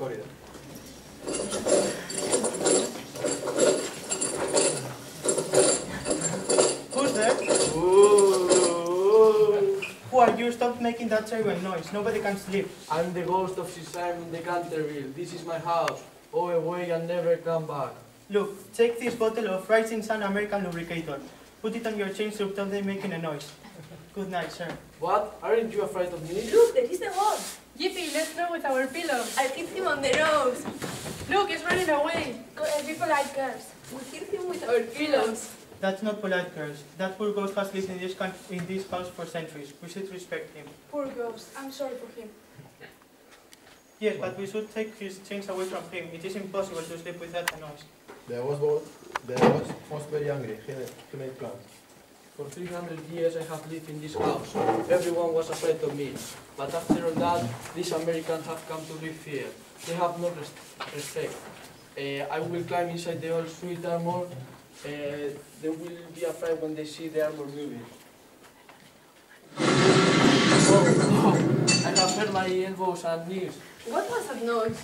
corridor. Who's there? Ooh. Who are you? Stop making that terrible noise. Nobody can sleep. I'm the ghost of Sir Simon de Canterville. This is my house. Go away and never come back. Look, take this bottle of Rising Sun American lubricator. Put it on your chain so don't they making a noise. Good night, sir. What? Aren't you afraid of me? Look, there is the horse. Yippee, let's throw with our pillows. I hit him on the nose. Look, it's running away. Be polite, girls. We hit him with our pillows. That's not polite, girls. That poor ghost has lived in this house for centuries. We should respect him. Poor ghost. I'm sorry for him. Yes, but we should take his chains away from him. It is impossible to sleep without a noise. The ghost was very angry. He made plans. For 300 years I have lived in this house. Everyone was afraid of me. But after all that, these Americans have come to live here. They have no respect. I will climb inside the old sweet armor. They will be afraid when they see the armor moving. Oh, I have hurt my elbows and knees. What was that noise?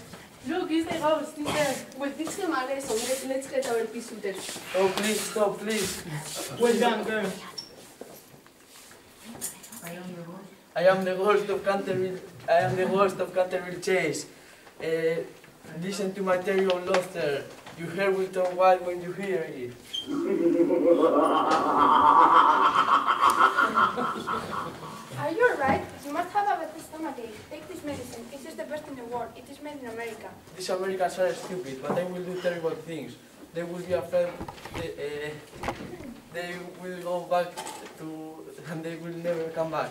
Look, it's the ghost. He's there. We'll teach him a lesson. Let's get our pea suiters. Oh, please, stop, please. Well done, girl. I am the ghost of Canterville. I am the ghost of Canterville Chase. Listen to my terrible laughter. Your hair will turn white when you hear it. Are you alright? You must have a bad stomachache. Take this medicine. It is the best in the world. It is made in America. These Americans are stupid, but they will do terrible things. They will be afraid. They will go back to, and they will never come back.